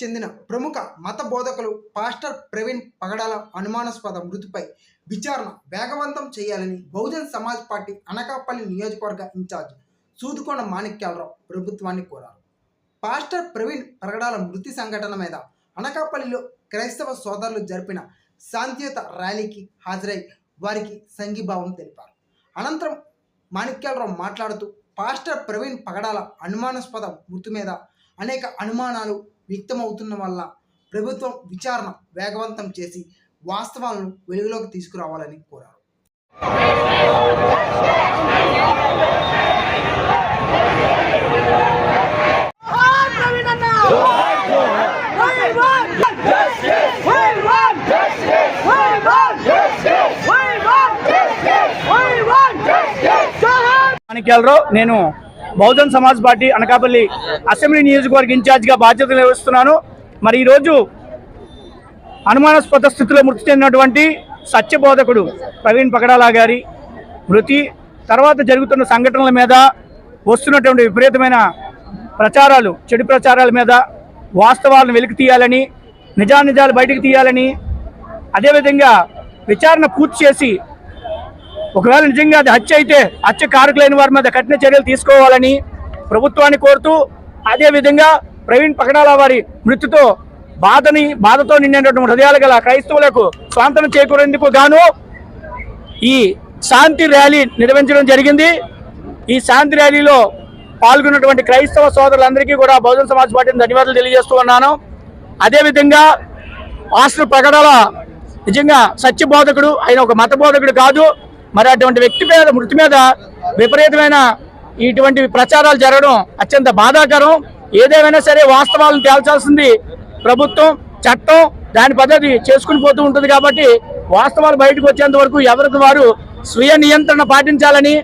చెందిన ప్రముఖ మత బోధకులు పాస్టర్ ప్రవీణ్ పగడాల అనుమానాస్పద మృతిపై విచారణ వేగవంతం చేయాలని బహుజన్ సమాజ్ పార్టీ అనకాపల్లి నియోజకవర్గ ఇన్ఛార్జ్ సూదుకొండ మాణిక్యాలరావు ప్రభుత్వాన్ని కోరారు. పాస్టర్ ప్రవీణ్ పగడాల మృతి సంఘటన మీద అనకాపల్లిలో క్రైస్తవ సోదరులు జరిపిన శాంతియుత ర్యాలీకి హాజరై వారికి సంఘీభావం తెలిపారు. అనంతరం మాణిక్యాలరావు మాట్లాడుతూ పాస్టర్ ప్రవీణ్ పగడాల అనుమానాస్పద మృతి మీద అనేక అనుమానాలు వ్యక్తమవుతున్న వల్ల ప్రభుత్వం విచారణ వేగవంతం చేసి వాస్తవాలను వెలుగులోకి తీసుకురావాలని కోరారు. మాణిక్యాలరావు, నేను బహుజన్ సమాజ్ పార్టీ అనకాపల్లి అసెంబ్లీ నియోజకవర్గ ఇన్ఛార్జిగా బాధ్యతలు నిర్వహిస్తున్నాను. మరి ఈరోజు అనుమానాస్పద స్థితిలో మృతి చెందినటువంటి సత్యబోధకుడు ప్రవీణ్ పగడాల గారి మృతి తర్వాత జరుగుతున్న సంఘటనల మీద వస్తున్నటువంటి విపరీతమైన ప్రచారాలు, చెడు ప్రచారాల మీద వాస్తవాలను వెలికి తీయాలని, నిజానిజాలు బయటకు తీయాలని, అదేవిధంగా విచారణ పూర్తి చేసి ఒకవేళ నిజంగా అది హత్య అయితే హత్య కారకులైన వారి మీద కఠిన చర్యలు తీసుకోవాలని ప్రభుత్వాన్ని కోరుతూ, అదేవిధంగా ప్రవీణ్ పగడాల వారి మృతితో బాధతో నిండినటువంటి హృదయాలు గల క్రైస్తవులకు స్వాంతన చేకూరేందుకు గాను ఈ శాంతి ర్యాలీ నిర్వహించడం జరిగింది. ఈ శాంతి ర్యాలీలో పాల్గొన్నటువంటి క్రైస్తవ సోదరులందరికీ కూడా బహుజన్ సమాజ్ పార్టీని ధన్యవాదాలు తెలియజేస్తూ ఉన్నాను. అదేవిధంగా పాస్టర్ పగడాల నిజంగా సత్యబోధకుడు, ఆయన ఒక మత బోధకుడు కాదు. మరి అటువంటి వ్యక్తి మీద మృతి మీద విపరీతమైన ఇటువంటి ప్రచారాలు జరగడం అత్యంత బాధాకరం. ఏదేమైనా సరే వాస్తవాలను తేల్చాల్సింది ప్రభుత్వం, చట్టం దాని పద్ధతి చేసుకుని పోతూ ఉంటుంది. కాబట్టి వాస్తవాలు బయటకు వచ్చేంత వరకు ఎవరికి వారు స్వీయ నియంత్రణ పాటించాలని,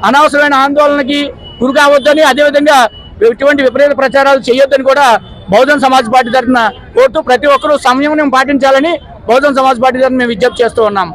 అనవసరమైన ఆందోళనకి గురి కావద్దని, అదేవిధంగా ఇటువంటి విపరీత ప్రచారాలు చేయొద్దని కూడా బహుజన్ సమాజ్ పార్టీ తరఫున కోరుతూ ప్రతి ఒక్కరూ సంయమనం పాటించాలని బహుజన్ సమాజ్ పార్టీ తరఫున మేము విజ్ఞప్తి చేస్తూ ఉన్నాము.